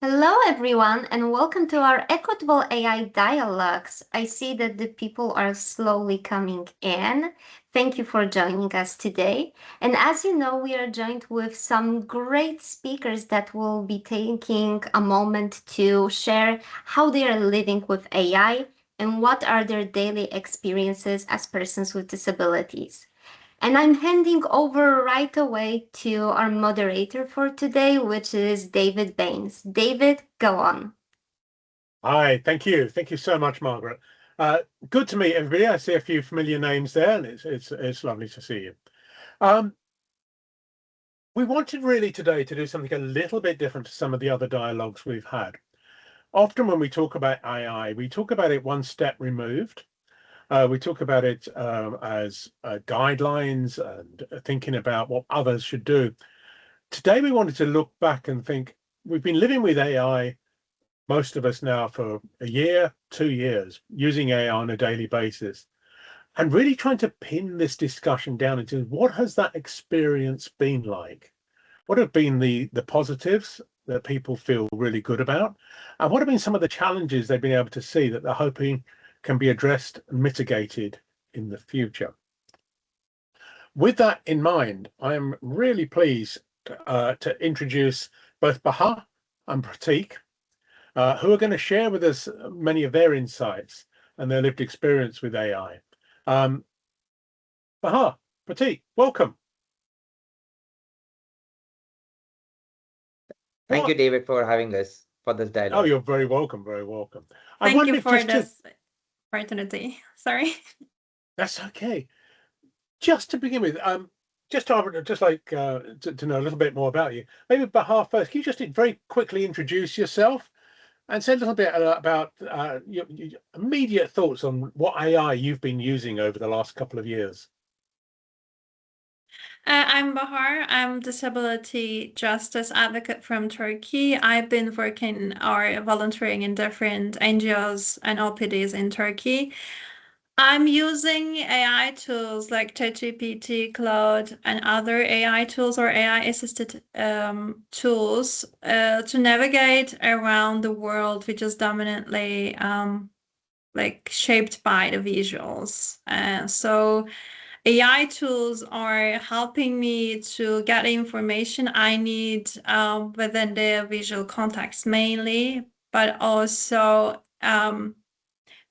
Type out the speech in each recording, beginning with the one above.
Hello, everyone, and welcome to our Equitable AI Dialogues. I see that the people are slowly coming in. Thank you for joining us today. And as you know, we are joined with some great speakers that will be taking a moment to share how they are living with AI and what are their daily experiences as persons with disabilities. And I'm handing over right away to our moderator for today, which is David Baines. David, go on. Hi, thank you. Thank you so much, Margaret. Good to meet everybody. I see a few familiar names there, and it's lovely to see you. We wanted really today to do something a little bit different to some of the other dialogues we've had. Often when we talk about AI, we talk about it one step removed. We talk about it as guidelines and thinking about what others should do. Today, we wanted to look back and think, we've been living with AI, most of us now, for a year, 2 years, using AI on a daily basis, and really trying to pin this discussion down into what has that experience been like? What have been the positives that people feel really good about? And what have been some of the challenges they've been able to see that they're hoping can be addressed and mitigated in the future? With that in mind, I am really pleased to introduce both Bahar and Prateek, who are going to share with us many of their insights and their lived experience with AI. Bahar, Prateek, welcome. Thank you, David, for having us for this dialogue. Oh, you're very welcome, very welcome. Thank you for this opportunity. Sorry. That's okay. Just to begin with, just like to know a little bit more about you. Maybe Bahar first. Can you just very quickly introduce yourself and say a little bit about your immediate thoughts on what AI you've been using over the last couple of years? I'm Bahar. I'm disability justice advocate from Turkey. I've been working or volunteering in different NGOs and OPDs in Turkey. I'm using AI tools like ChatGPT, Claude, and other AI tools or AI-assisted tools to navigate around the world, which is dominantly shaped by the visuals. So AI tools are helping me to get information I need within the visual context mainly, but also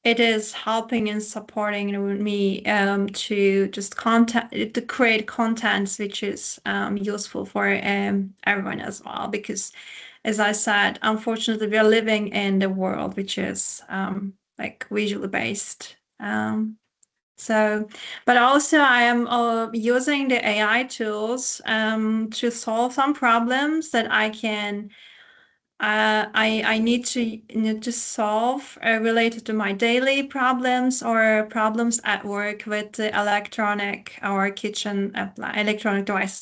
it is helping and supporting me to just to create contents which is useful for everyone as well. Because, as I said, unfortunately, we are living in the world which is visually based. But also I am using the AI tools to solve some problems that I need to solve related to my daily problems or problems at work with the electronic devices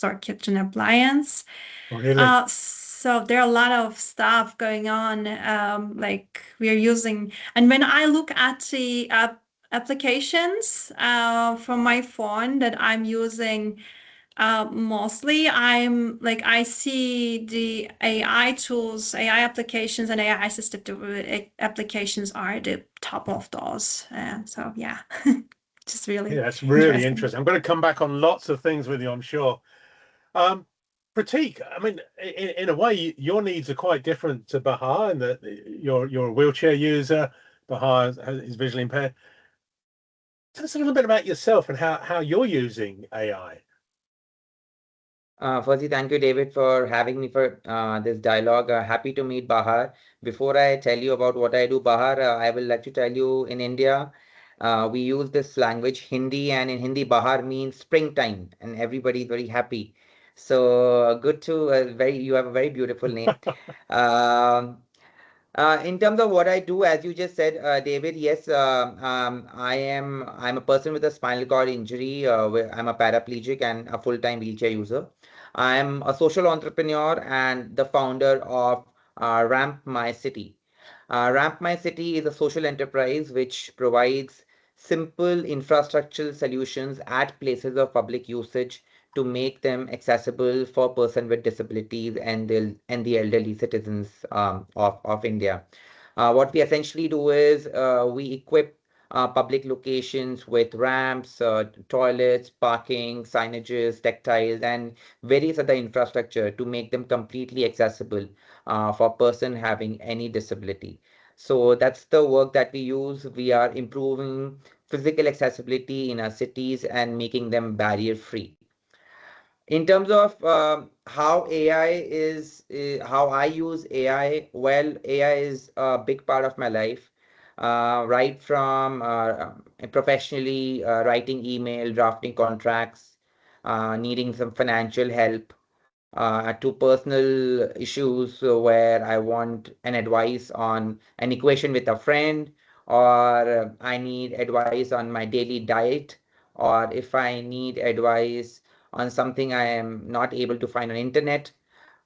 or kitchen appliance. Oh, really? So there are a lot of stuff going on, like we are using, and when I look at the applications from my phone that I'm using, mostly I see the AI tools, AI applications, and AI assisted applications are the top of those. So yeah, just really that's really interesting. interesting. I'm going to come back on lots of things with you, I'm sure. Prateek, I mean, in a way, your needs are quite different to Bahar, in that you're a wheelchair user. Bahar is visually impaired. Tell us a little bit about yourself and how you're using AI. Firstly, thank you, David, for having me for this dialogue. Happy to meet Bahar. Before I tell you about what I do, Bahar, I will like to tell you, in India, we use this language Hindi, and in Hindi, Bahar means springtime, and everybody is very happy. So good to you have a very beautiful name. In terms of what I do, as you just said, David, yes, I'm a person with a spinal cord injury. I'm a paraplegic and a full-time wheelchair user. I'm a social entrepreneur and the founder of Ramp My City. Ramp My City is a social enterprise which provides simple infrastructural solutions at places of public usage to make them accessible for person with disabilities and the elderly citizens of India. What we essentially do is we equip public locations with ramps, toilets, parking, signages, tactiles, and various other infrastructure to make them completely accessible for person having any disability. So that's the work that we use. We are improving physical accessibility in our cities and making them barrier free. In terms of how AI how I use AI, well, AI is a big part of my life. Right from professionally writing email, drafting contracts, needing some financial help, to personal issues where I want an advice on an equation with a friend, or I need advice on my daily diet, or if I need advice on something I am not able to find on internet.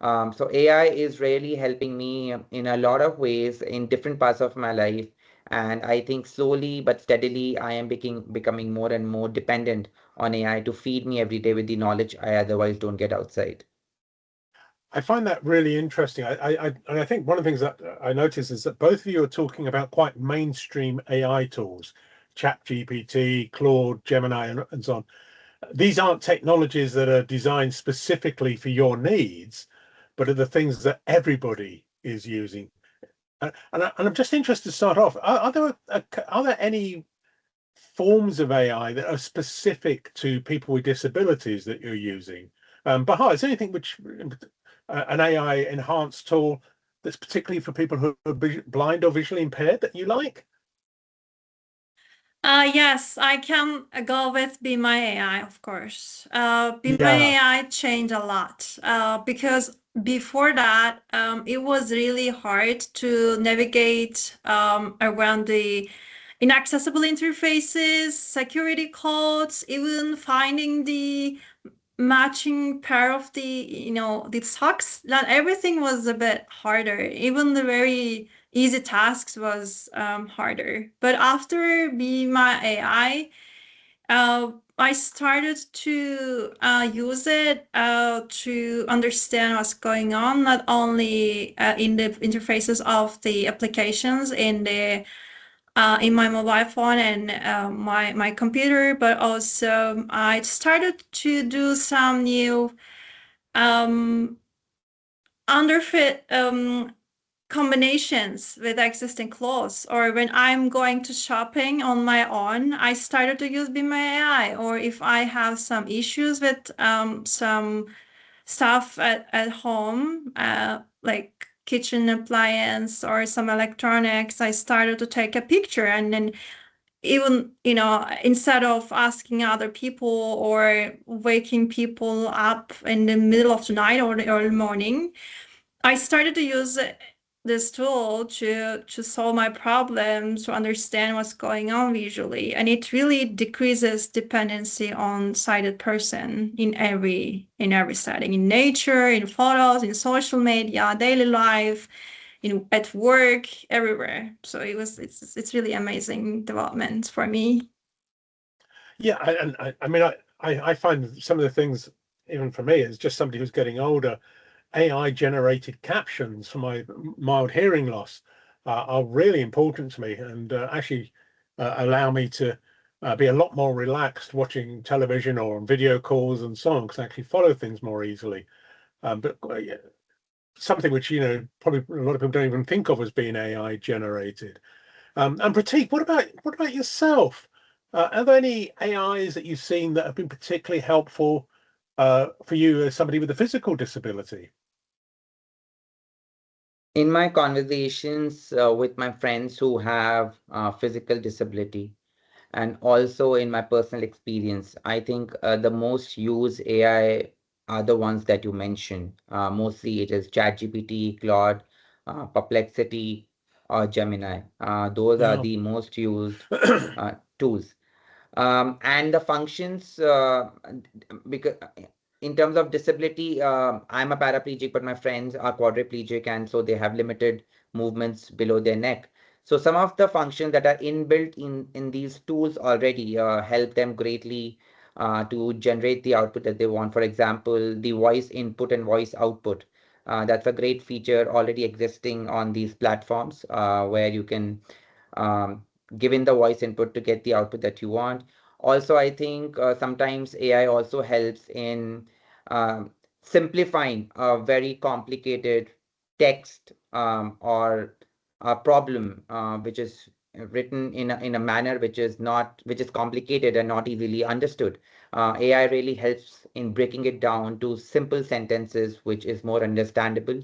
So AI is really helping me in a lot of ways in different parts of my life. And I think slowly but steadily, I am becoming more and more dependent on AI to feed me every day with the knowledge I otherwise don't get outside. I find that really interesting. And I think one of the things that I notice is that both of you are talking about quite mainstream AI tools, ChatGPT, Claude, Gemini, and so on. These aren't technologies that are designed specifically for your needs, but are the things that everybody is using. And I'm just interested to start off. Are there any forms of AI that are specific to people with disabilities that you're using? Bahar, is there anything which an AI enhanced tool that's particularly for people who are blind or visually impaired that you like? Yes, I can go with Be My AI, of course. Be My Yeah. AI changed a lot because before that, it was really hard to navigate around the inaccessible interfaces, security codes, even finding the matching pair of the socks. That everything was a bit harder. Even the very easy tasks was harder. But after Be My AI, I started to use it to understand what's going on, not only in the interfaces of the applications in my mobile phone and my computer, but also I started to do some new um, underfit combinations with existing clothes. Or when I'm going to shopping on my own, I started to use Be My AI. Or if I have some issues with some stuff at home, like kitchen appliance or some electronics, I started to take a picture, and then even instead of asking other people or waking people up in the middle of the night or the early morning, I started to use this tool to solve my problems, to understand what's going on visually, and it really decreases dependency on sighted person in every setting, in nature, in photos, in social media, daily life, at work, everywhere. So it's really amazing development for me. Yeah, I mean, I find some of the things, even for me, as just somebody who's getting older, AI generated captions for my mild hearing loss are really important to me, and actually allow me to be a lot more relaxed watching television or on video calls and so on, because I actually follow things more easily. But yeah, something which, probably a lot of people don't even think of as being AI generated. And Prateek, what about yourself? Are there any AIs that you've seen that have been particularly helpful for you as somebody with a physical disability? In my conversations with my friends who have physical disability, and also in my personal experience, I think the most used AI are the ones that you mentioned. Mostly it is ChatGPT, Claude, Perplexity, or Gemini. Those are Yeah. the most used tools. And the functions, because in terms of disability, I'm a paraplegic, but my friends are quadriplegic, and so they have limited movements below their neck. So some of the functions that are inbuilt in these tools already help them greatly to generate the output that they want. For example, the voice input and voice output. That's a great feature already existing on these platforms where you can um, give in the voice input to get the output that you want. Also, I think sometimes AI also helps in um, simplifying a very complicated text or a problem which is written in a manner which is complicated and not easily understood. AI really helps in breaking it down to simple sentences which is more understandable.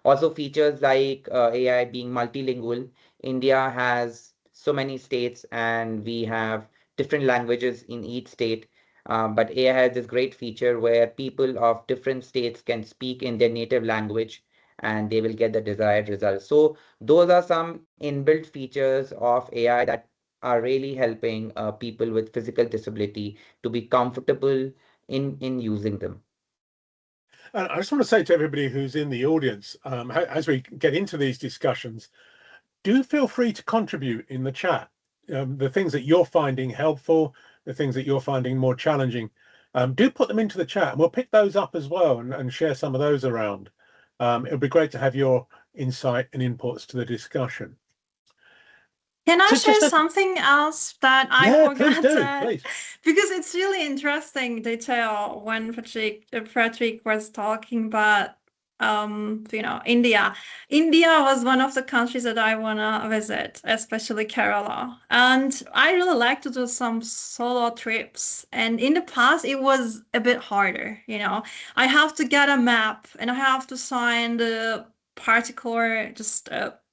Also, features like AI being multilingual. India has so many states, and we have different languages in each state. But AI has this great feature where people of different states can speak in their native language and they will get the desired results. So, those are some inbuilt features of AI that are really helping people with physical disability to be comfortable in using them. And I just want to say to everybody who's in the audience, as we get into these discussions, do feel free to contribute in the chat. The things that you're finding helpful, the things that you're finding more challenging, do put them into the chat and we'll pick those up as well and share some of those around. It'll be great to have your insight and inputs to the discussion. Can I So share just something else that I yeah, please forgot do, to, please. because it's really interesting detail when Prateek was talking about India. India was one of the countries that I wanna visit, especially Kerala. And I really like to do some solo trips. And in the past it was a bit harder, I have to get a map and I have to sign the particular just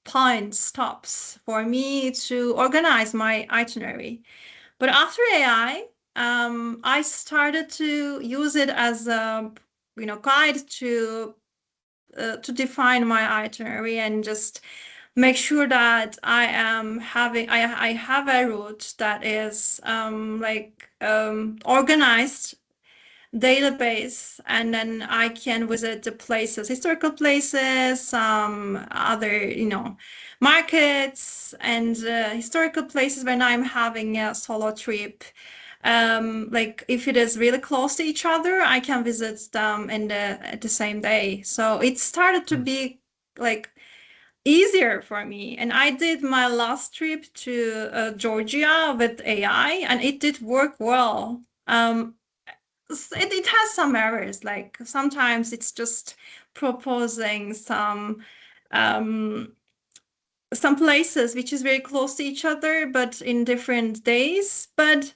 point stops for me to organize my itinerary. But after AI, I started to use it as a guide to define my itinerary and just make sure that I have a route that is organized database, and then I can visit the places, historical places, some other, markets and historical places when I'm having a solo trip. Like if it is really close to each other, I can visit them at the same day. So it started to be like easier for me. And I did my last trip to Georgia with AI, and it did work well. It has some errors, like sometimes it's just proposing um some places which is very close to each other but in different days, but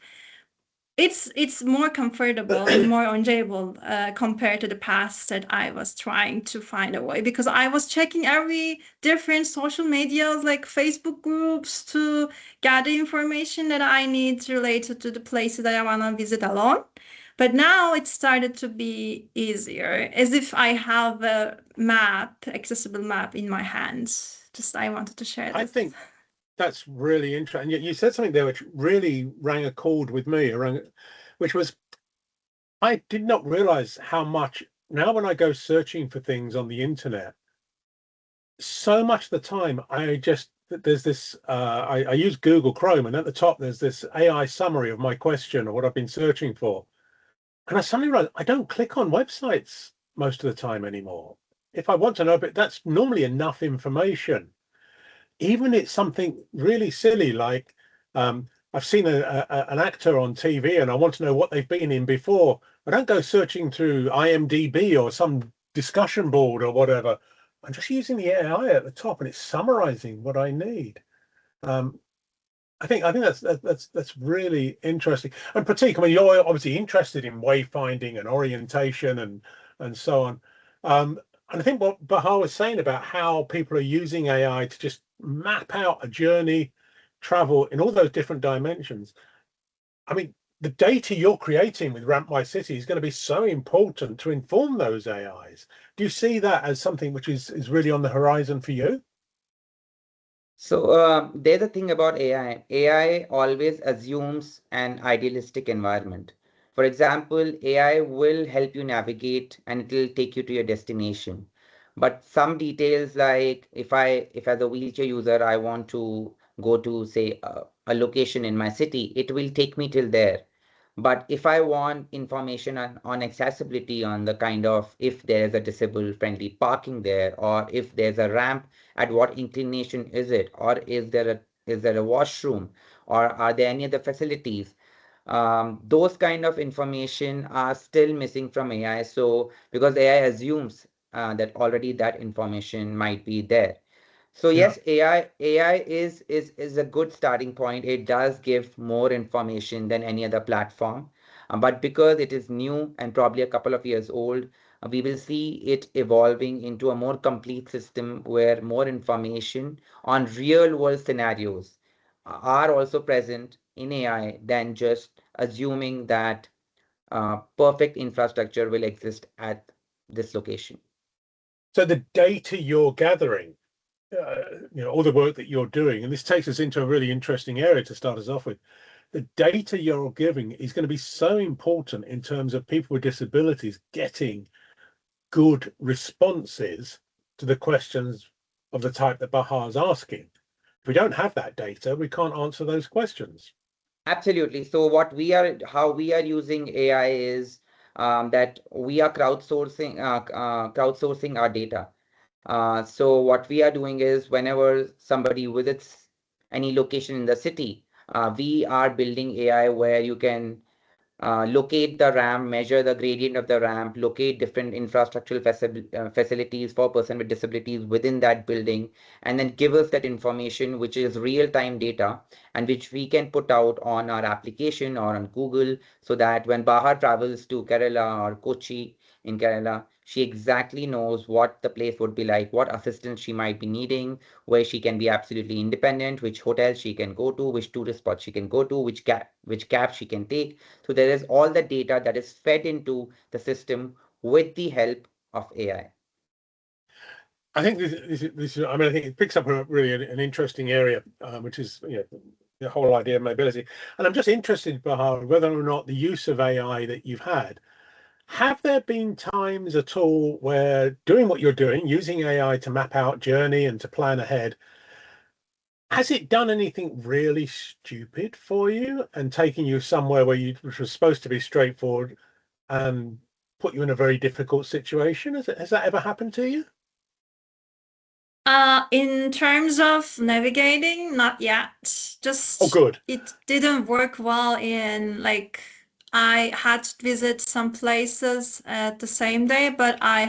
it's more comfortable and more enjoyable compared to the past that I was trying to find a way, because I was checking every different social medias like Facebook groups to get the information that I need related to the places that I want to visit alone. But now it started to be easier, as if I have a map, accessible map in my hands. Just I wanted to share I this. think that's really interesting. You said something there which really rang a chord with me, which was I did not realize how much now when I go searching for things on the internet, so much of the time there's this I use Google Chrome and at the top there's this AI summary of my question or what I've been searching for. And I suddenly realized I don't click on websites most of the time anymore. If I want to know, but that's normally enough information. Even it's something really silly like I've seen an actor on TV and I want to know what they've been in before. I don't go searching through IMDb or some discussion board or whatever. I'm just using the AI at the top and it's summarizing what I need. Um, I think that's really interesting. And Prateek, I mean, you're obviously interested in wayfinding and orientation and so on. And I think what Bahar was saying about how people are using AI to just map out a journey, travel in all those different dimensions. I mean, the data you're creating with Ramp My City is going to be so important to inform those AIs. Do you see that as something which is really on the horizon for you? So there's a thing about AI. AI always assumes an idealistic environment. For example, AI will help you navigate and it will take you to your destination. But some details, like if as a wheelchair user, I want to go to, say, a location in my city, it will take me till there. But if I want information on accessibility, on the kind of, if there is a disabled friendly parking there, or if there's a ramp, at what inclination is it, or is there a washroom, or are there any other facilities? Those kind of information are still missing from AI. So because AI assumes that already that information might be there. So Yeah. yes, AI is a good starting point. It does give more information than any other platform. But because it is new and probably a couple of years old, we will see it evolving into a more complete system where more information on real world scenarios are also present in AI than just assuming that perfect infrastructure will exist at this location. So the data you're gathering, all the work that you're doing, and this takes us into a really interesting area to start us off with. The data you're giving is going to be so important in terms of people with disabilities getting good responses to the questions of the type that Bahar's asking. If we don't have that data, we can't answer those questions. Absolutely. So how we are using AI is that we are crowdsourcing our data. So what we are doing is whenever somebody visits any location in the city, we are building AI where you can locate the ramp, measure the gradient of the ramp, locate different infrastructural facilities for person with disabilities within that building, and then give us that information, which is real-time data, and which we can put out on our application or on Google, so that when Bahar travels to Kerala or Kochi in Kerala, she exactly knows what the place would be like, what assistance she might be needing, where she can be absolutely independent, which hotel she can go to, which tourist spot she can go to, which cab she can take. So there is all the data that is fed into the system with the help of AI. I think I mean, I think it picks up a really an interesting area, which is the whole idea of mobility. And I'm just interested, Bahar, whether or not the use of AI that you've had, have there been times at all where doing what you're doing, using AI to map out journey and to plan ahead, has it done anything really stupid for you and taken you somewhere which was supposed to be straightforward and put you in a very difficult situation? Has that ever happened to you? In terms of navigating, not yet. Oh, Just good. it didn't work well in, like, I had to visit some places at the same day, but I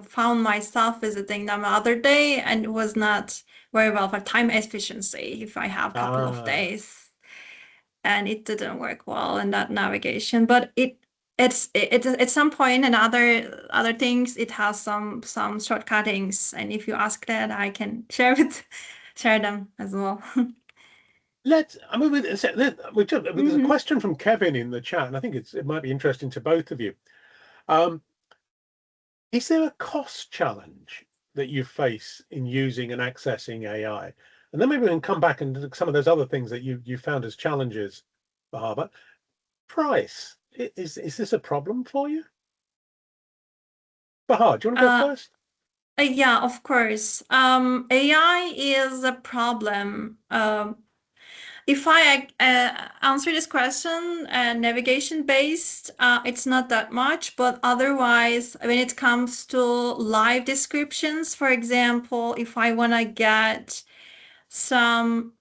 found myself visiting them other day, and it was not very well for time efficiency if I have a couple of Ah, days, and it didn't work well in that navigation. But it's at some point, and other things, it has some shortcuttings, and if you ask that, I can share them as well. I mean, there's a Mhm. question from Kevin in the chat, and I think it might be interesting to both of you. Um, is there a cost challenge that you face in using and accessing AI? And then maybe we can come back and some of those other things that you found as challenges, Bahar. But price, is this a problem for you? Bahar, do you want to go uh, first? yeah, of course. AI is a problem. If I answer this question, navigation based, it's not that much, but otherwise, when it comes to live descriptions, for example, if I want to get some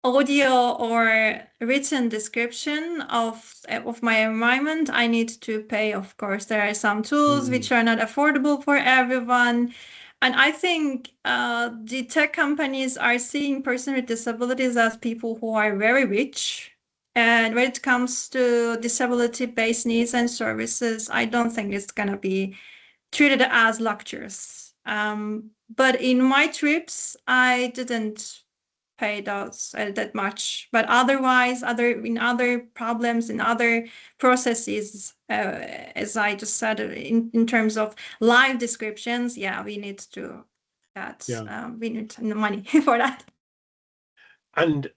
audio or written description of my environment, I need to pay, of course. There are some tools Mm, which are not affordable for everyone. And I think the tech companies are seeing persons with disabilities as people who are very rich. And when it comes to disability-based needs and services, I don't think it's going to be treated as luxuries. But in my trips, I didn't pay those that much. But otherwise, other problems, in other processes, as I just said, in terms of live descriptions, yeah, we need to that yeah. we need money for that. And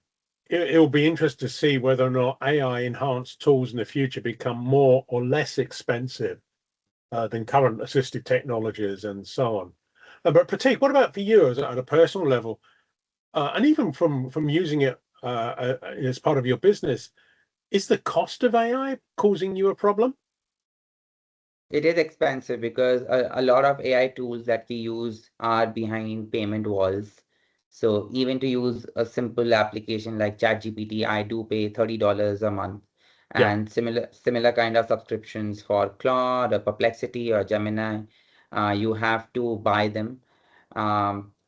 it'll be interesting to see whether or not AI enhanced tools in the future become more or less expensive than current assistive technologies and so on. But Prateek, what about for you as at a personal level, and even from using it as part of your business? Is the cost of AI causing you a problem? It is expensive because a lot of AI tools that we use are behind payment walls. So even to use a simple application like ChatGPT, I do pay $30 a month. Yeah. And similar kind of subscriptions for Claude or Perplexity or Gemini, you have to buy them.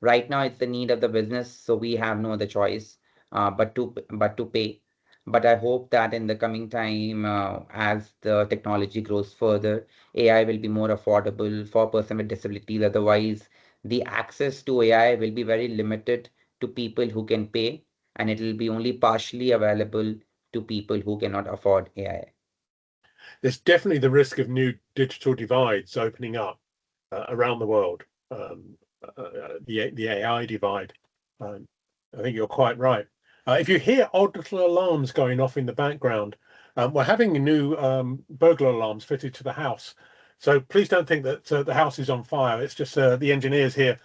Right now, it's the need of the business, so we have no other choice but to pay. But I hope that in the coming time, as the technology grows further, AI will be more affordable for person with disabilities. Otherwise, the access to AI will be very limited to people who can pay, and it will be only partially available to people who cannot afford AI. There's definitely the risk of new digital divides opening up around the world. Um, the AI divide. Um, I think you're quite right. If you hear odd little alarms going off in the background, we're having new burglar alarms fitted to the house. So please don't think that the house is on fire. It's just the engineers here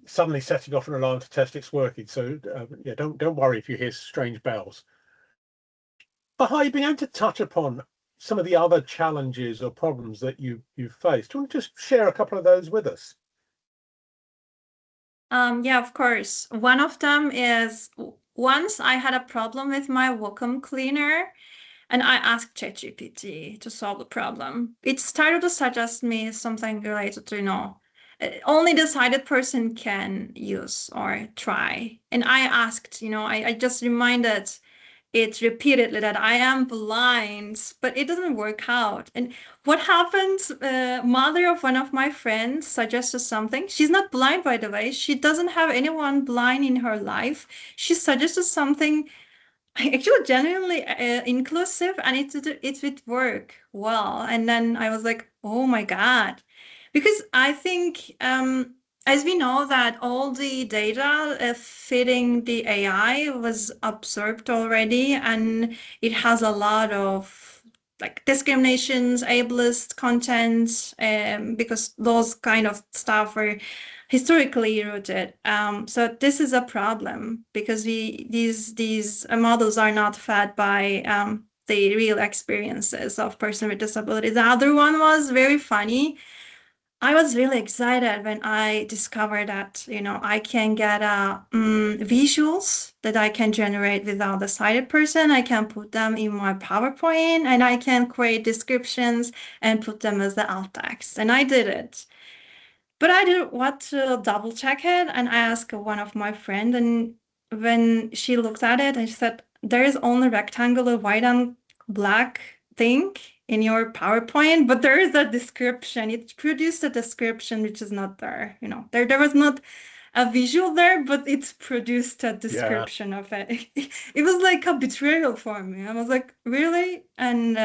suddenly setting off an alarm to test it's working. So yeah, don't worry if you hear strange bells. Bahar, you began to touch upon some of the other challenges or problems that you've faced. Do you want to just share a couple of those with us? Yeah, of course. One of them is once I had a problem with my vacuum cleaner and I asked ChatGPT to solve the problem. It started to suggest me something related to, only the sighted person can use or try. And I asked, I just reminded it repeatedly that I am blind, but it doesn't work out. And what happens? Mother of one of my friends suggested something. She's not blind, by the way. She doesn't have anyone blind in her life. She suggested something actually genuinely inclusive, and it would work well. And then I was like, oh my God, because I think as we know that all the data fitting the AI was absorbed already, and it has a lot of like discriminations, ableist content, because those kind of stuff were historically rooted. So this is a problem because these models are not fed by the real experiences of person with disabilities. The other one was very funny. I was really excited when I discovered that, I can get visuals that I can generate without the sighted person. I can put them in my PowerPoint and I can create descriptions and put them as the alt text. And I did it. But I didn't want to double check it, and I asked one of my friends, and when she looked at it, and she said, "There is only rectangular white and black thing in your PowerPoint, but there is a description. It produced a description which is not there. There was not a visual there, but it's produced a Yeah, description of it. It was like a betrayal for me. I was like, really?" And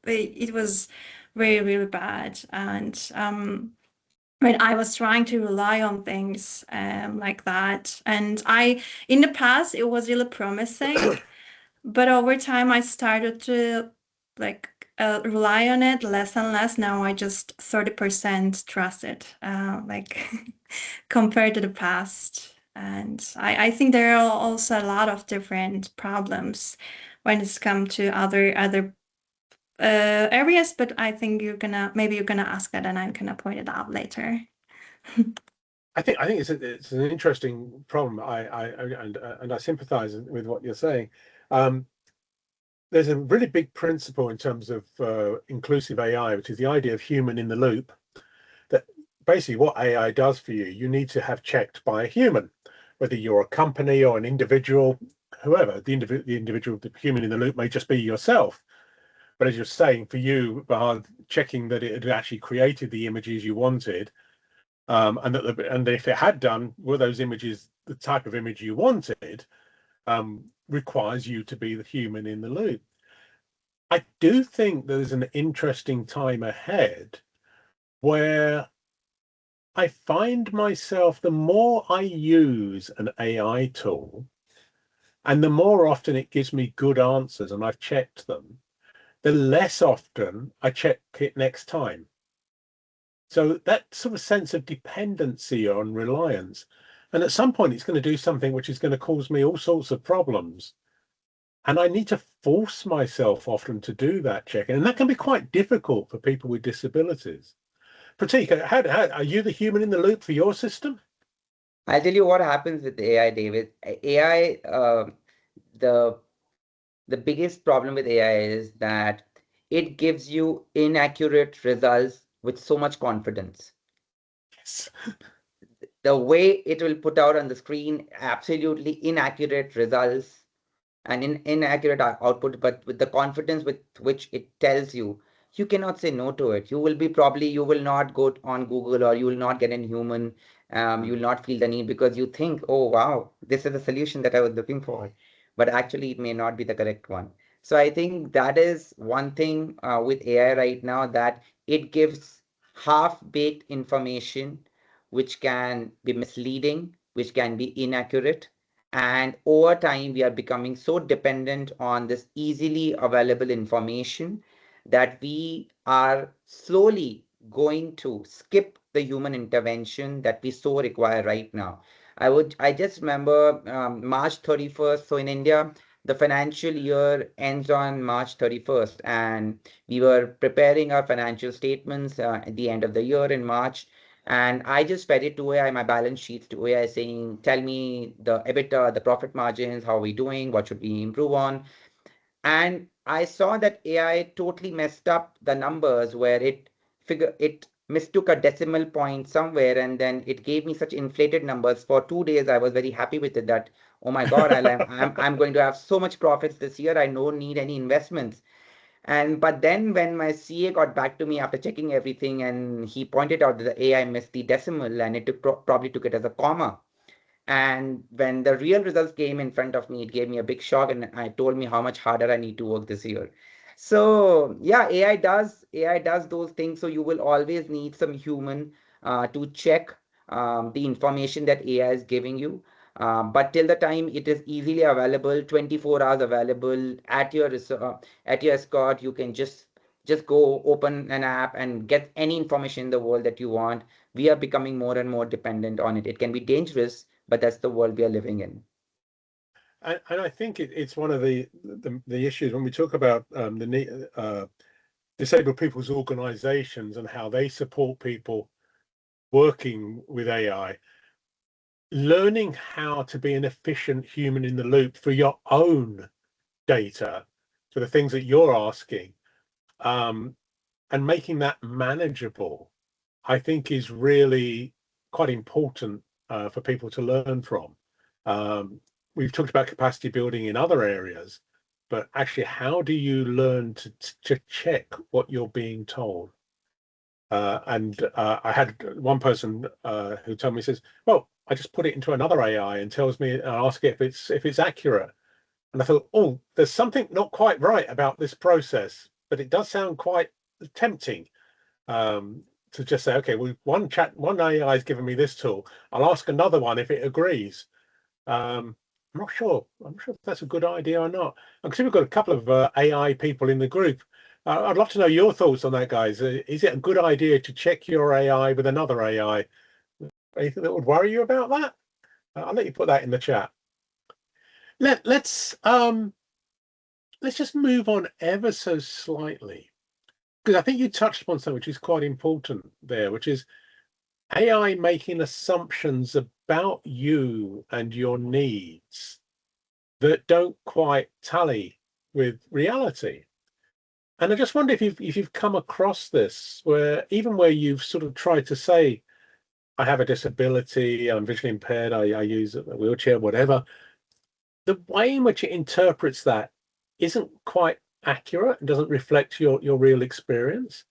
it was really, really bad. And when I was trying to rely on things like that. And in the past, it was really promising, but over time, I started to like rely on it less and less. Now I just 30% trust it, like compared to the past. And I think there are also a lot of different problems when it's come to other areas, but I think maybe you're gonna ask that and I'm gonna point it out later. I think it's an interesting problem. And I sympathise with what you're saying. Um, there's a really big principle in terms of inclusive AI, which is the idea of human in the loop. That basically what AI does for you, you need to have checked by a human, whether you're a company or an individual, whoever. The individual, the human in the loop may just be yourself. But as you're saying, for you, Bahar, checking that it had actually created the images you wanted, and if it had done, were those images the type of image you wanted, requires you to be the human in the loop. I do think there's an interesting time ahead where I find myself, the more I use an AI tool and the more often it gives me good answers and I've checked them, the less often I check it next time. So that sort of sense of dependency on reliance. And at some point, it's going to do something which is going to cause me all sorts of problems. And I need to force myself often to do that checking. And that can be quite difficult for people with disabilities. Prateek, are you the human in the loop for your system? I'll tell you what happens with AI, David. AI, the the biggest problem with AI is that it gives you inaccurate results with so much confidence. Yes. The way it will put out on the screen absolutely inaccurate results and inaccurate output, but with the confidence with which it tells you, you cannot say no to it. You will not go on Google, or you will not get in human. You will not feel the need because you think, oh wow, this is the solution that I was looking for, but actually it may not be the correct one. So I think that is one thing with AI right now, that it gives half-baked information, which can be misleading, which can be inaccurate, and over time, we are becoming so dependent on this easily available information that we are slowly going to skip the human intervention that we so require right now. I just remember March 31st. So in India, the financial year ends on March 31st, and we were preparing our financial statements at the end of the year in March. And I just fed it to AI, my balance sheets to AI, saying, tell me the EBITDA, the profit margins, how are we doing? What should we improve on? And I saw that AI totally messed up the numbers, where it mistook a decimal point somewhere, and then it gave me such inflated numbers. For 2 days, I was very happy with it, that, oh my God, I'm going to have so much profits this year. I don't need any investments. And but then when my CA got back to me after checking everything, and he pointed out that the AI missed the decimal, and it probably took it as a comma. And when the real results came in front of me, it gave me a big shock, and I told me how much harder I need to work this year. So yeah, AI does those things. So you will always need some human to check the information that AI is giving you. But till the time it is easily available, 24 hours available at your escort, you can just go open an app and get any information in the world that you want. We are becoming more and more dependent on it. It can be dangerous, but that's the world we are living in. And I think it's one of the issues when we talk about disabled people's organizations and how they support people working with AI. Learning how to be an efficient human in the loop for your own data, for the things that you're asking, and making that manageable, I think is really quite important for people to learn from. Um, we've talked about capacity building in other areas, but actually, how do you learn to check what you're being told? And I had one person who told me, says, "Well, I just put it into another AI and tells me, and ask it if it's accurate." And I thought, oh, there's something not quite right about this process, but it does sound quite tempting to just say, okay, well, one AI has given me this tool. I'll ask another one if it agrees. I'm not sure. I'm not sure if that's a good idea or not. I can see we've got a couple of AI people in the group. I'd love to know your thoughts on that, guys. Is it a good idea to check your AI with another AI? Anything that would worry you about that? I'll let you put that in the chat. Let's just move on ever so slightly, because I think you touched upon something which is quite important there, which is AI making assumptions about you and your needs that don't quite tally with reality. And I just wonder if you've come across this, where even where you've sort of tried to say, I have a disability, I'm visually impaired, I use a wheelchair, whatever, the way in which it interprets that isn't quite accurate and doesn't reflect your real experience.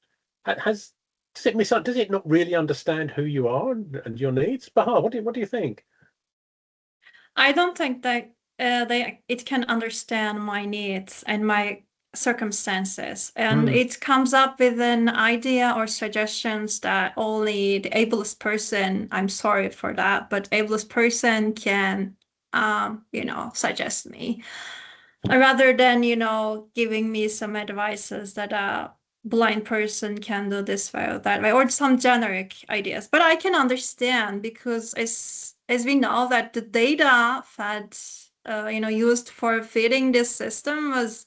Has does it not really understand who you are and your needs? Bahar, what do you think? I don't think that it can understand my needs and my circumstances, and it comes up with an idea or suggestions that only the ablest person, I'm sorry for that, but ablest person can suggest me, rather than giving me some advices that blind person can do this way or that way, or some generic ideas. But I can understand, because as we know that the data fed, used for feeding this system was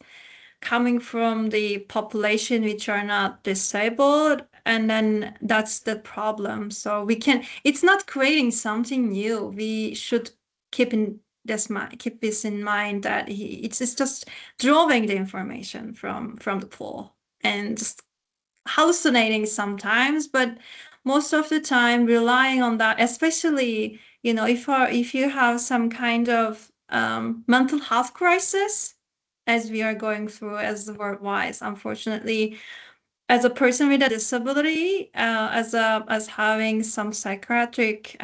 coming from the population which are not disabled, and then that's the problem. So it's not creating something new. We should keep this in mind, that it's just drawing the information from the pool and just hallucinating sometimes, but most of the time relying on that, especially if you have some kind of mental health crisis, as we are going through as worldwide, unfortunately, as a person with a disability, as having some psychiatric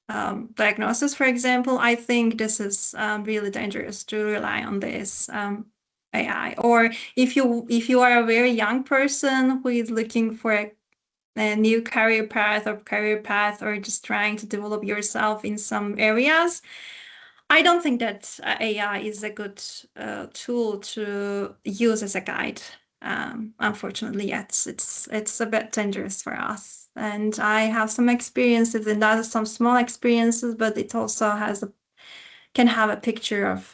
diagnosis, for example, I think this is really dangerous to rely on this AI. Or if you are a very young person who is looking for a new career path, or just trying to develop yourself in some areas, I don't think that AI is a good tool to use as a guide. Unfortunately, yes, it's a bit dangerous for us. And I have some experiences, and that is some small experiences, but it also can have a picture of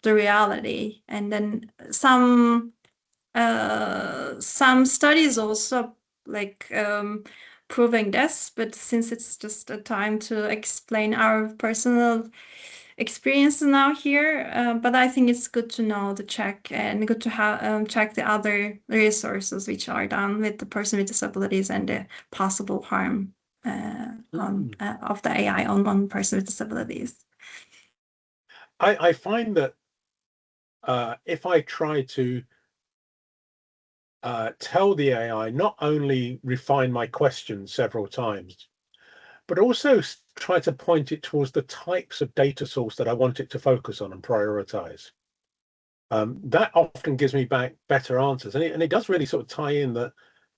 the reality. And then some studies also proving this, but since it's just a time to explain our personal experience now here, but I think it's good to know to check, and good to have check the other resources which are done with the person with disabilities and the possible harm of the AI on person with disabilities. I find that if I try to tell the AI not only refine my questions several times, but also try to point it towards the types of data source that I want it to focus on and prioritize. That often gives me back better answers. And it does really sort of tie in that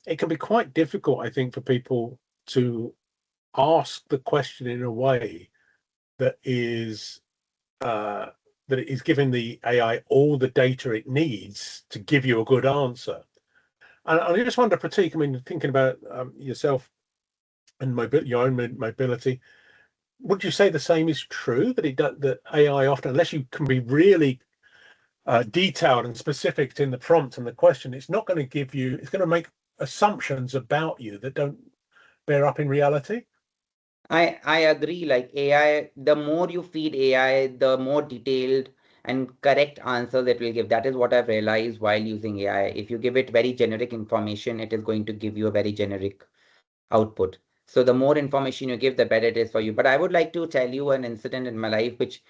it can be quite difficult, I think, for people to ask the question in a way that is giving the AI all the data it needs to give you a good answer. And I just wonder, Prateek, I mean, thinking about yourself and your own mobility, would you say the same is true, that AI often, unless you can be really detailed and specific in the prompt and the question, it's not going to give you, it's going to make assumptions about you that don't bear up in reality? I agree. Like AI, the more you feed AI, the more detailed and correct answers it will give. That is what I've realized while using AI. If you give it very generic information, it is going to give you a very generic output. So the more information you give, the better it is for you. But I would like to tell you an incident in my life which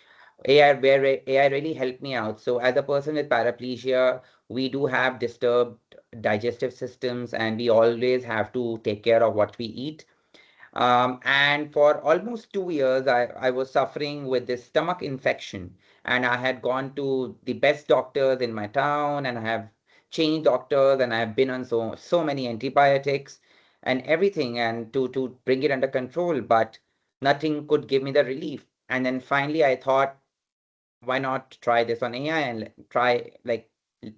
where AI really helped me out. So as a person with paraplegia, we do have disturbed digestive systems, and we always have to take care of what we eat. And for almost 2 years, I was suffering with this stomach infection. And I had gone to the best doctors in my town, and I have changed doctors, and I have been on so many antibiotics and everything, and to bring it under control, but nothing could give me the relief. And then finally I thought, why not try this on AI and try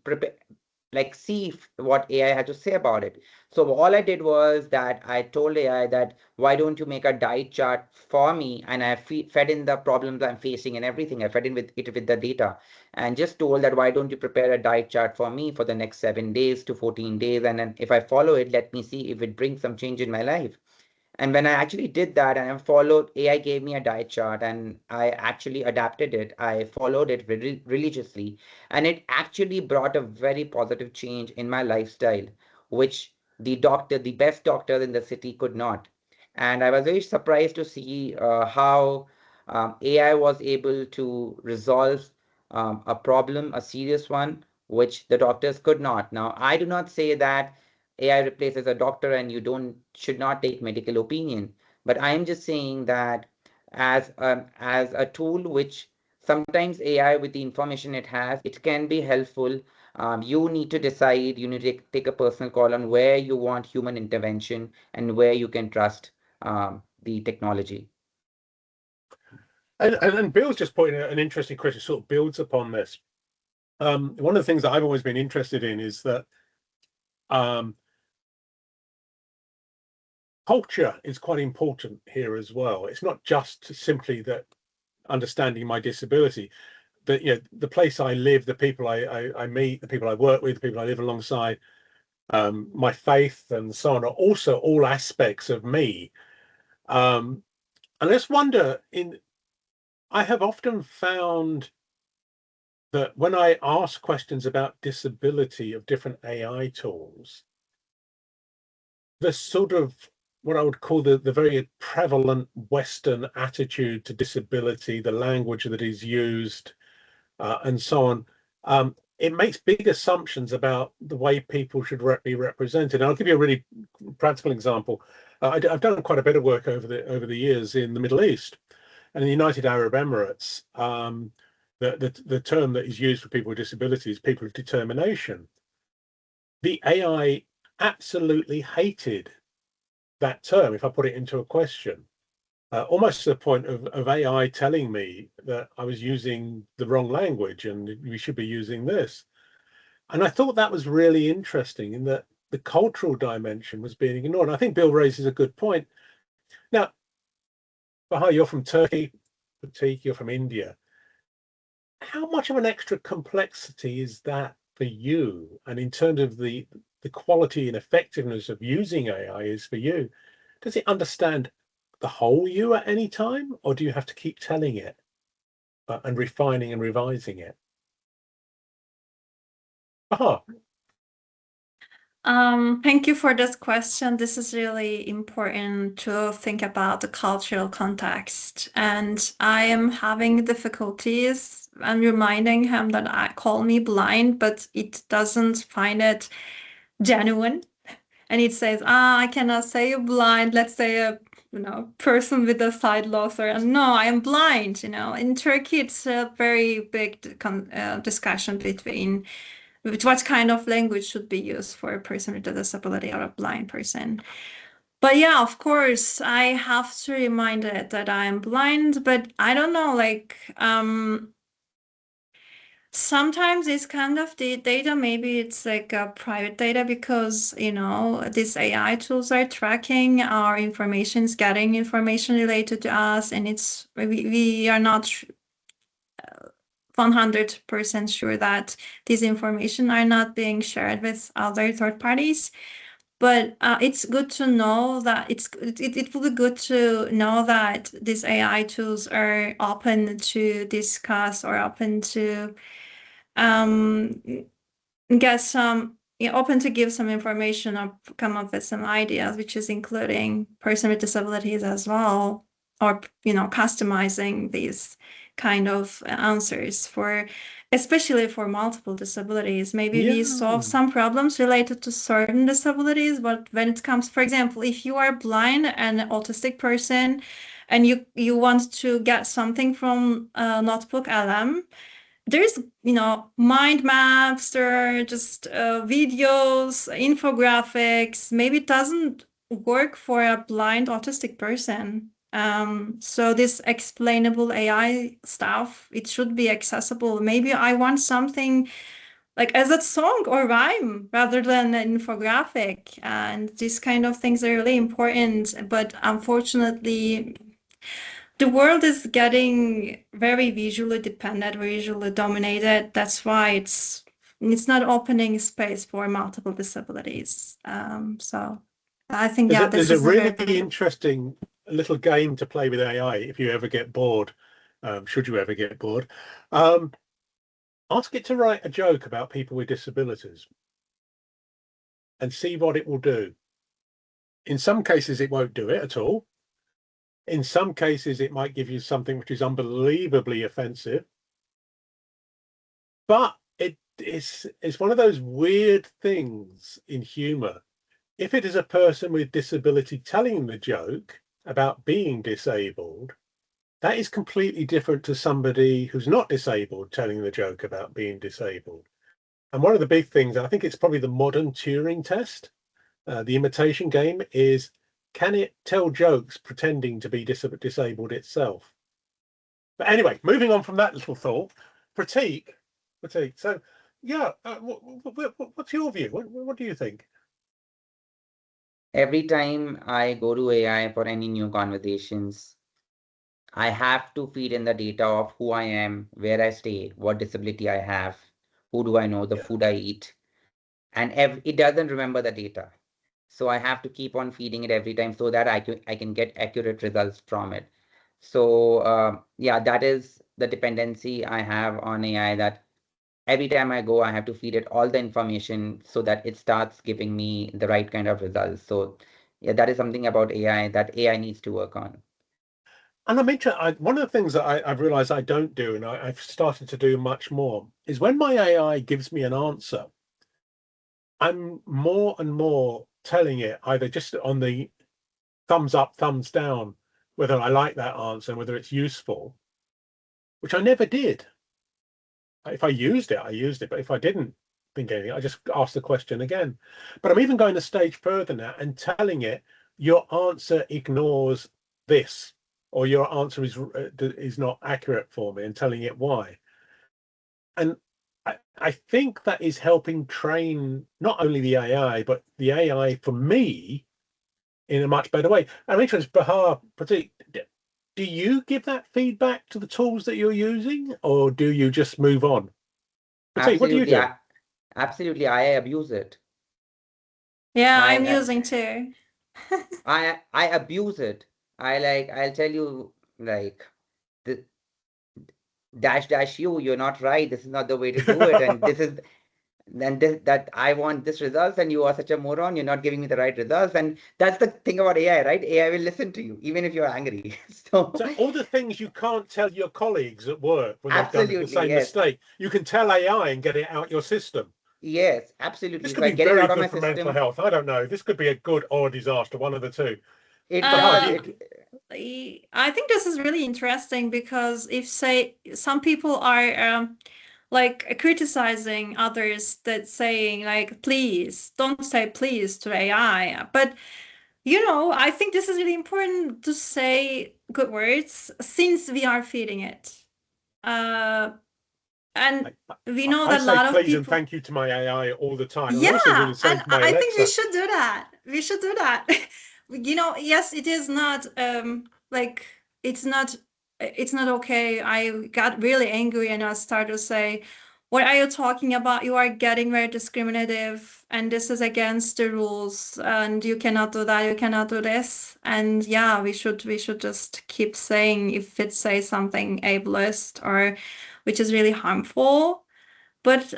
prepare see what AI had to say about it. So all I did was that I told AI that, why don't you make a diet chart for me? And I fed in the problems I'm facing and everything. I fed in with the data, and just told that, why don't you prepare a diet chart for me for the next 7 days to 14 days? And then if I follow it, let me see if it brings some change in my life. And when I actually did that and I followed, AI gave me a diet chart, and I actually adapted it. I followed it religiously, and it actually brought a very positive change in my lifestyle, which the best doctor in the city could not. And I was very surprised to see how AI was able to resolve a problem, a serious one, which the doctors could not. Now, I do not say that AI replaces a doctor and you don't should not take medical opinion. But I am just saying that as a tool, which sometimes AI, with the information it has, it can be helpful. You need to decide, you need to take a personal call on where you want human intervention and where you can trust the technology. And Bill's just put in an interesting question, sort of builds upon this. One of the things that I've always been interested in is that Culture is quite important here as well. It's not just simply that understanding my disability, but the place I live, the people I meet, the people I work with, the people I live alongside, my faith and so on are also all aspects of me. And let's wonder, I have often found that when I ask questions about disability of different AI tools, the sort of what I would call the very prevalent Western attitude to disability, the language that is used, and so on, it makes big assumptions about the way people should be represented. And I'll give you a really practical example. I've done quite a bit of work over the years in the Middle East and in the United Arab Emirates. The term that is used for people with disabilities, people of determination. The AI absolutely hated that term if I put it into a question, almost to the point of AI telling me that I was using the wrong language and we should be using this. And I thought that was really interesting in that the cultural dimension was being ignored. And I think Bill raises a good point. Now, Bahar, you're from Turkey, Prateek, you're from India. How much of an extra complexity is that for you? And in terms of the quality and effectiveness of using AI is for you, does it understand the whole you at any time, or do you have to keep telling it and refining and revising it? Aha. Thank you for this question. This is really important to think about the cultural context. And I am having difficulties. I'm reminding him that I call me blind, but it doesn't find it genuine. And it says, I cannot say you're blind. Let's say a person with a sight loss, or no, I am blind. In Turkey, it's a very big discussion between what kind of language should be used for a person with a disability or a blind person. But yeah, of course, I have to remind it that I'm blind, but I don't know, sometimes it's kind of the data, maybe it's like a private data because, these AI tools are tracking our information, getting information related to us, and we are not 100% sure that these information are not being shared with other third parties. But it's good to know that it will be good to know that these AI tools are open to discuss or open to get some open to give some information or come up with some ideas, which is including person with disabilities as well, or customizing these kind of answers for especially for multiple disabilities. Maybe we solve some problems related to certain disabilities, but when it comes, for example, if you are blind and an autistic person and you want to get something from Notebook LM, there's mind maps, there are just videos, infographics. Maybe it doesn't work for a blind autistic person. So this explainable AI stuff, it should be accessible. Maybe I want something like as a song or rhyme rather than an infographic, and these kind of things are really important. But unfortunately, the world is getting very visually dependent, visually dominated. That's why it's not opening space for multiple disabilities. So I think there's a really interesting little game to play with AI if you ever get bored. Should you ever get bored, ask it to write a joke about people with disabilities and see what it will do. In some cases, it won't do it at all. In some cases, it might give you something which is unbelievably offensive. But it's one of those weird things in humor. If it is a person with disability telling the joke about being disabled, that is completely different to somebody who's not disabled telling the joke about being disabled. And one of the big things, I think it's probably the modern Turing test, the imitation game, is can it tell jokes pretending to be disabled itself? But anyway, moving on from that little thought, Prateek. So, yeah, what's your view? What do you think? Every time I go to AI for any new conversations, I have to feed in the data of who I am, where I stay, what disability I have, who do I know, the Yeah. food I eat, and it doesn't remember the data. So I have to keep on feeding it every time so that I can get accurate results from it. So yeah, that is the dependency I have on AI, that every time I go, I have to feed it all the information so that it starts giving me the right kind of results. So yeah, that is something about AI that AI needs to work on. And I'm interested. One of the things that I've realized I don't do, and I've started to do much more, is when my AI gives me an answer, I'm more and more telling it either just on the thumbs up, thumbs down, whether I like that answer and whether it's useful, which I never did. If I used it, I used it. But if I didn't think anything, I just asked the question again. But I'm even going a stage further now and telling it your answer ignores this, or your answer is not accurate for me, and telling it why. And I think that is helping train not only the AI, but the AI for me in a much better way. I'm interested, Bahar, Prateek, do you give that feedback to the tools that you're using, or do you just move on? Prateek, what do you Absolutely, do? absolutely, I abuse it. Yeah, I I'm using too. I abuse it. I'll tell you, like, the dash dash you're not right. This is not the way to do it, and this is then this, that I want this results, and you are such a moron. You're not giving me the right results, and that's the thing about AI, right? AI will listen to you even if you're angry. So So all the things you can't tell your colleagues at work when they've done the absolutely, same yes, mistake, you can tell AI and get it out your system. yes, This absolutely. If could I be get it very out of my good for mental system, health. I don't know. This could be a good or a disaster, one of the two. it Bahar, does. do you? Uh, I think this is really interesting because if say some people are like criticizing others that saying like please don't say please to AI, but I think this is really important to say good words since we are feeding it. Uh, and I, we know I that a say lot of please and people. thank you to my AI all the time. And I also do Yeah, the and same to my I think we Alexa. should do that. We should do that. Yes, it is not like it's not okay. I got really angry and I started to say, "What are you talking about? You are getting very discriminative and this is against the rules and you cannot do that. You cannot do this." And yeah, we should just keep saying if it says something ableist or which is really harmful, but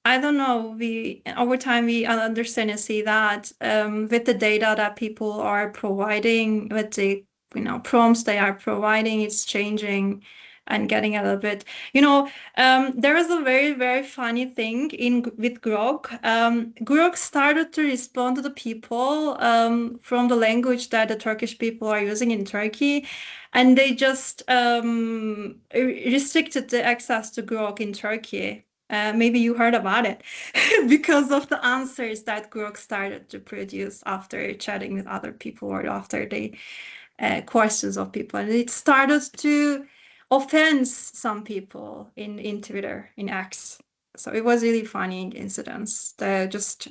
I don't know. We over time we understand and see that with the data that people are providing, with the prompts they are providing, it's changing and getting a little bit. There is a very very funny thing in with Grok. Grok started to respond to the people from the language that the Turkish people are using in Turkey, and they just restricted the access to Grok in Turkey. Maybe you heard about it because of the answers that Grok started to produce after chatting with other people or after the questions of people. And it started to offend some people in Twitter, in X. So it was really funny incidents. They're just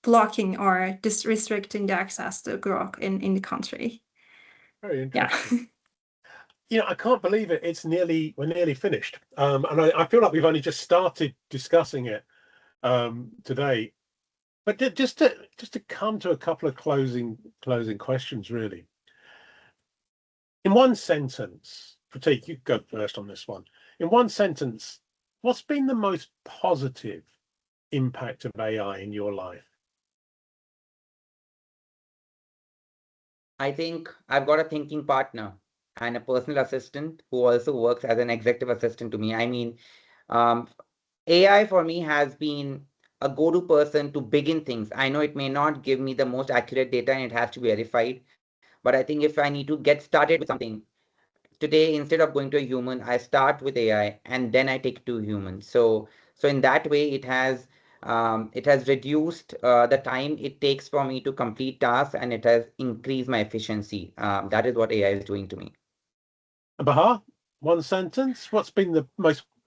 blocking or restricting the access to Grok in the country. Very Yeah. interesting. I can't believe it. We're nearly finished. And I feel like we've only just started discussing it today. But just to come to a couple of closing questions, really. In one sentence, Prateek, you go first on this one. In one sentence, what's been the most positive impact of AI in your life? I think I've got a thinking partner and a personal assistant who also works as an executive assistant to me. I mean, um, AI for me has been a go-to person to begin things. I know it may not give me the most accurate data and it has to be verified, but I think if I need to get started with something today, instead of going to a human, I start with AI and then I take it to a human. So in that way, it has reduced the time it takes for me to complete tasks, and it has increased my efficiency. That is what AI is doing to me. Bahar, one sentence, what's been the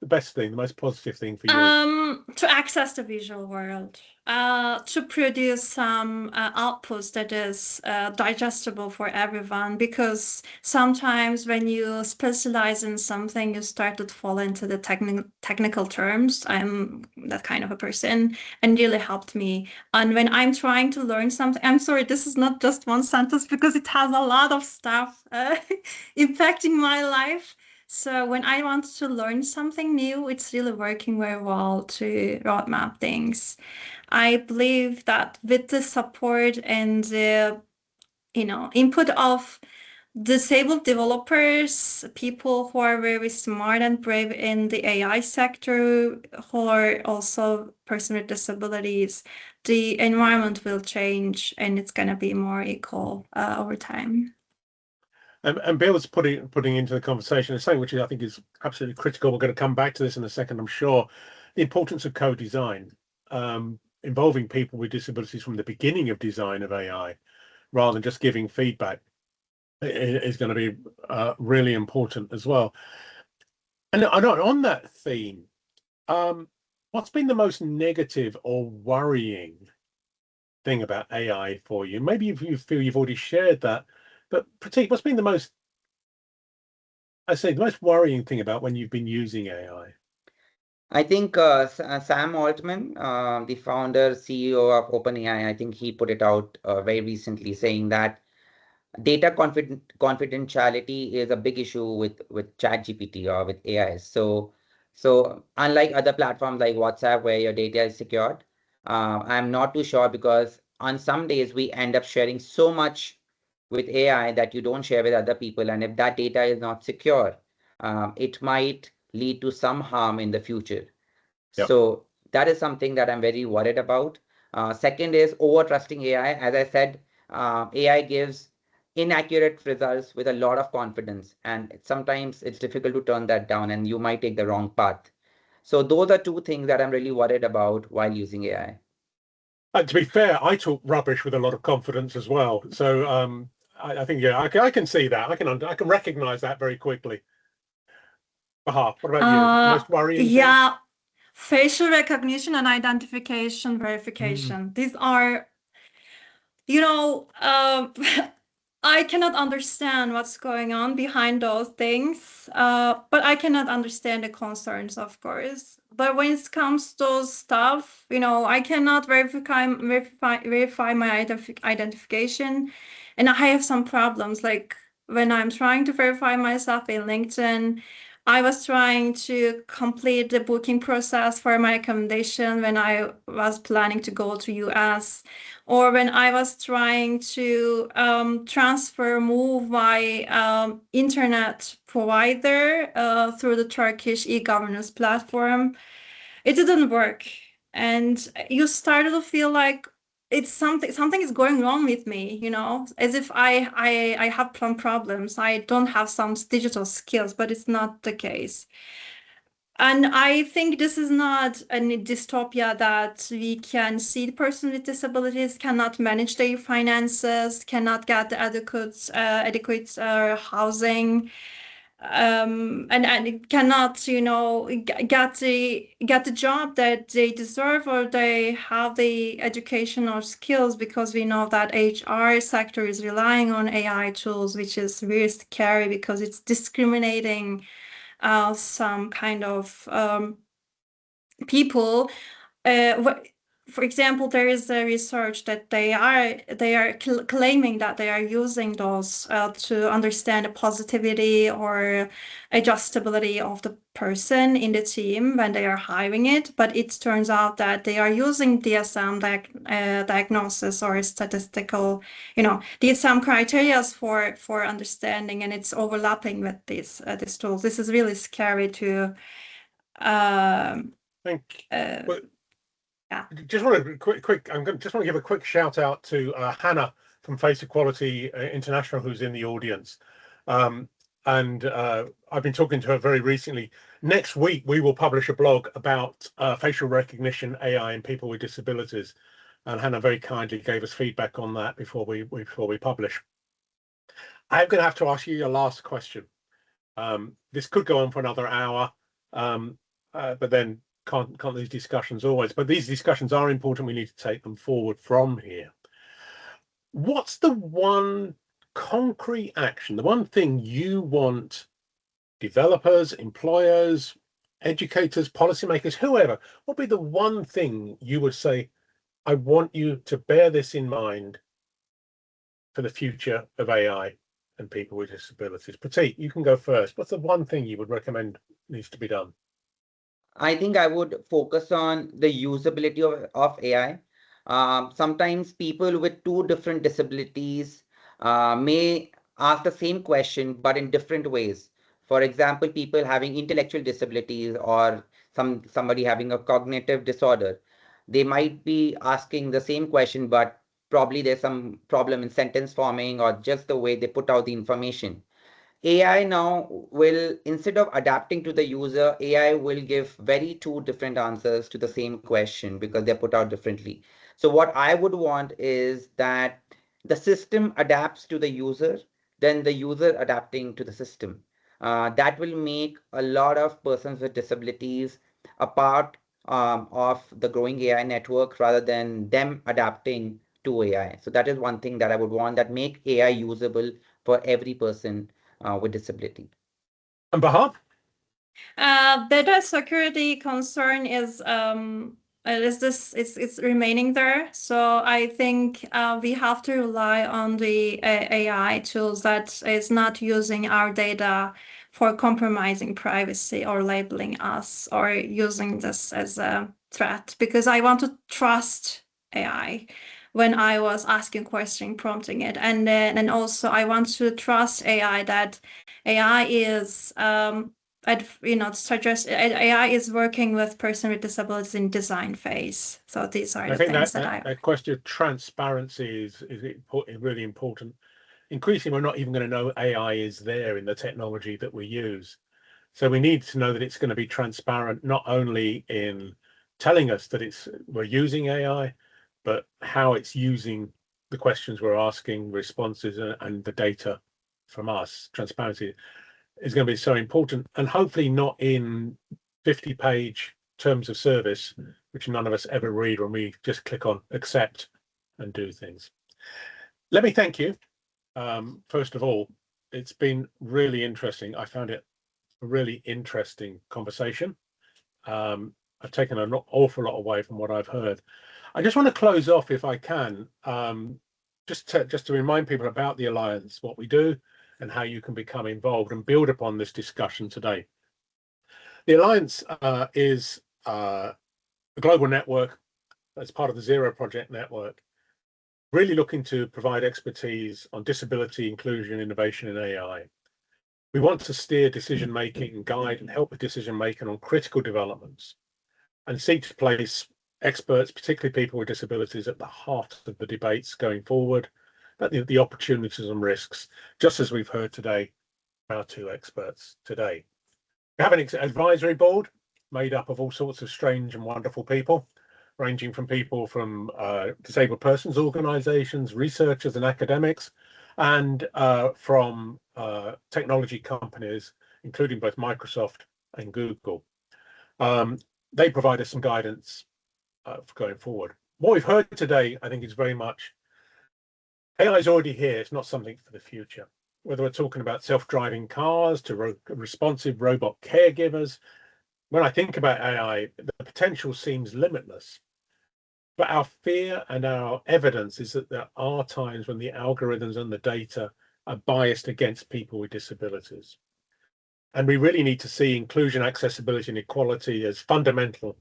best thing, the most positive thing for you? To access the visual world, to produce some outputs that is digestible for everyone. Because sometimes when you specialize in something, you start to fall into the technical terms. I'm that kind of a person, and really helped me. And when I'm trying to learn something, I'm sorry, this is not just one sentence because it has a lot of stuff impacting my life. So when I want to learn something new, it's really working very well to roadmap things. I believe that with the support and the input of disabled developers, people who are very smart and brave in the AI sector, who are also person with disabilities, the environment will change and it's going to be more equal over time. And Bill's putting into the conversation something which I think is absolutely critical. We're going to come back to this in a second, I'm sure. The importance of co-design, involving people with disabilities from the beginning of design of AI, rather than just giving feedback, is going to be really important as well. And on that theme, what's been the most negative or worrying thing about AI for you? Maybe if you feel you've already shared that, but Prateek, what's been the most worrying thing about when you've been using AI? I think Sam Altman, the founder, CEO of OpenAI, I think he put it out very recently, saying that data confidentiality is a big issue with ChatGPT or with AI. So unlike other platforms like WhatsApp where your data is secured, I'm not too sure, because on some days we end up sharing so much with AI that you don't share with other people, and if that data is not secure, it might lead to some harm in the future. Yep. So that is something that I'm very worried about. Second is over trusting AI. As I said, AI gives inaccurate results with a lot of confidence, and sometimes it's difficult to turn that down, and you might take the wrong path. So those are two things that I'm really worried about while using AI. To be fair, I talk rubbish with a lot of confidence as well. So I think, yeah, I can see that. I can recognize that very quickly. Bahar, what about you? Most worrying thing? Yeah, facial recognition and identification verification. These are, I cannot understand what's going on behind those things, but I cannot understand the concerns, of course. But when it comes to those stuff, I cannot verify my identification, and I have some problems. Like when I'm trying to verify myself in LinkedIn, I was trying to complete the booking process for my accommodation when I was planning to go to US, or when I was trying to move my internet provider through the Turkish e-governance platform. It didn't work, and you started to feel like it's something is going wrong with me, as if I have some problems. I don't have some digital skills, but it's not the case. And I think this is not a dystopia that we can see the person with disabilities cannot manage their finances, cannot get the adequate housing, and it cannot, get the job that they deserve, or they have the education or skills, because we know that HR sector is relying on AI tools, which is really scary because it's discriminating some kind of people. For example, there is a research that they are claiming that they are using those to understand the positivity or adjustability of the person in the team when they are hiring it. But it turns out that they are using DSM diagnosis or statistical, DSM criteria for understanding, and it's overlapping with these tools. This is really scary to. Thank Yeah. Just want to give a quick shout out to Hannah from Face Equality International, who's in the audience. And I've been talking to her very recently. Next week, we will publish a blog about facial recognition AI and people with disabilities. And Hannah very kindly gave us feedback on that before we publish. I'm going to have to ask you your last question. This could go on for another hour. but then can't these discussions always. But these discussions are important. We need to take them forward from here. What's the one concrete action, the one thing you want developers, employers, educators, policymakers, whoever, what would be the one thing you would say, I want you to bear this in mind for the future of AI and people with disabilities? Prateek, you can go first. What's the one thing you would recommend needs to be done? I think I would focus on the usability of AI. Sometimes people with two different disabilities may ask the same question, but in different ways. For example, people having intellectual disabilities or somebody having a cognitive disorder, they might be asking the same question, but probably there's some problem in sentence forming or just the way they put out the information. AI now will, instead of adapting to the user, AI will give very two different answers to the same question because they're put out differently. So what I would want is that the system adapts to the user, then the user adapting to the system. That will make a lot of persons with disabilities a part of the growing AI network rather than them adapting to AI. So that is one thing that I would want, that make AI usable for every person with disability. And Bahar? Data security concern is this it's remaining there. So I think we have to rely on the AI tools that is not using our data for compromising privacy or labeling us or using this as a threat, because I want to trust AI when I was asking question, prompting it, and also I want to trust AI that AI is suggest AI is working with person with disabilities in design phase. So these are I the think things that question of transparency is really important. Increasingly, we're not even going to know AI is there in the technology that we use. So we need to know that it's going to be transparent, not only in telling us that we're using AI, but how it's using the questions we're asking, responses, and the data from us. Transparency is going to be so important, and hopefully not in 50-page terms of service, which none of us ever read when we just click on accept and do things. Let me thank you. First of all, it's been really interesting. I found it a really interesting conversation. I've taken an awful lot away from what I've heard. I just want to close off, if I can, just to remind people about the Alliance, what we do, and how you can become involved and build upon this discussion today. The Alliance is a global network as part of the Zero Project network, really looking to provide expertise on disability, inclusion, innovation, and AI. We want to steer decision making, guide, and help with decision making on critical developments, and seek to place experts, particularly people with disabilities, at the heart of the debates going forward, about the opportunities and risks, just as we've heard today from our two experts today. We have an advisory board made up of all sorts of strange and wonderful people, ranging from people from disabled persons organizations, researchers and academics, and from technology companies, including both Microsoft and Google. They provide us some guidance for going forward. What we've heard today, I think, is very much AI is already here. It's not something for the future. Whether we're talking about self-driving cars to responsive robot caregivers, when I think about AI, the potential seems limitless. But our fear and our evidence is that there are times when the algorithms and the data are biased against people with disabilities. And we really need to see inclusion, accessibility, and equality as fundamental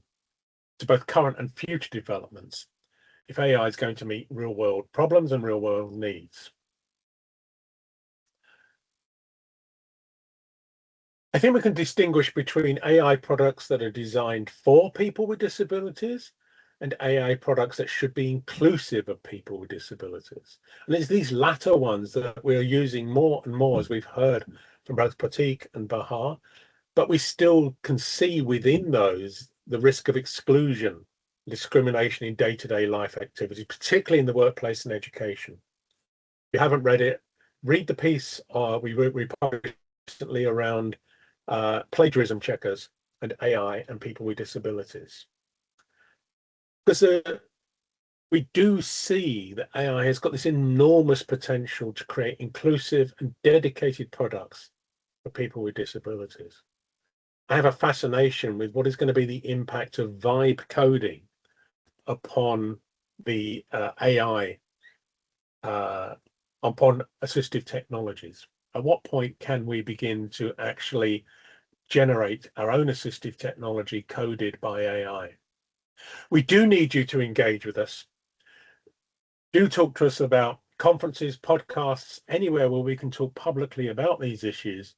to both current and future developments if AI is going to meet real-world problems and real-world needs. I think we can distinguish between AI products that are designed for people with disabilities and AI products that should be inclusive of people with disabilities. And it's these latter ones that we're using more and more, as we've heard from both Prateek and Bahar, but we still can see within those the risk of exclusion, discrimination in day-to-day life activities, particularly in the workplace and education. If you haven't read it, read the piece we published recently around plagiarism checkers and AI and people with disabilities. Because we do see that AI has got this enormous potential to create inclusive and dedicated products for people with disabilities. I have a fascination with what is going to be the impact of vibe coding upon the AI, upon assistive technologies. At what point can we begin to actually generate our own assistive technology coded by AI? We do need you to engage with us. Do talk to us about conferences, podcasts, anywhere where we can talk publicly about these issues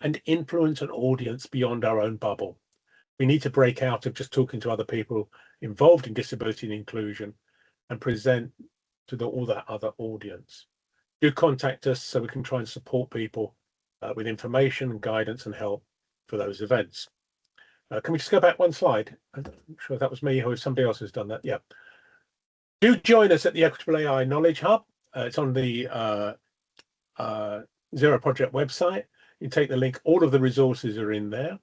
and influence an audience beyond our own bubble. We need to break out of just talking to other people involved in disability and inclusion and present to all that other audience. Do contact us so we can try and support people with information and guidance and help for those events. Can we just go back one slide? I'm not sure if that was me or if somebody else has done that. Yeah. Do join us at the Equitable AI Knowledge Hub. It's on the Zero Project website. You take the link, all of the resources are in there.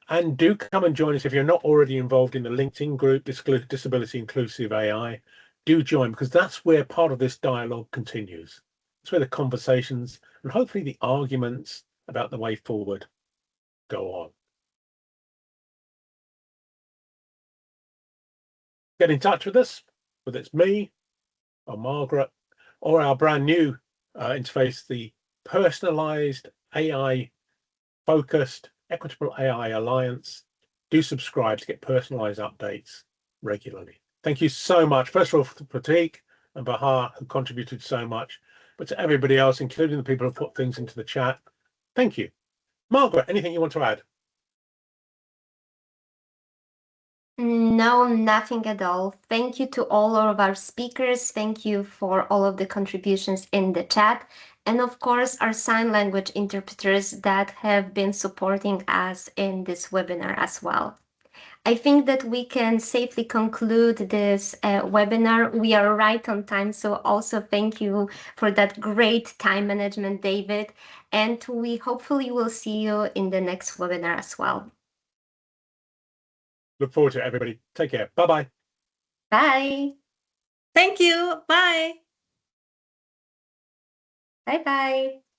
And do come and join us if you're not already involved in the LinkedIn group, Disability Inclusive AI. Do join, because that's where part of this dialogue continues. That's where the conversations and hopefully the arguments about the way forward go on. Get in touch with us, whether it's me or Margaret or our brand new interface, the personalized AI focused Equitable AI Alliance. Do subscribe to get personalized updates regularly. Thank you so much. First of all, for Prateek and Bahar, who contributed so much, but to everybody else, including the people who put things into the chat, thank you. Margaret, anything you want to add? No, nothing at all. Thank you to all of our speakers. Thank you for all of the contributions in the chat. And of course, our sign language interpreters that have been supporting us in this webinar as well. I think that we can safely conclude this webinar. We are right on time, so also thank you for that great time management, David. And we hopefully will see you in the next webinar as well. Look forward to it, everybody. Take care. Bye-bye. Bye. Thank you. Bye. Bye-bye.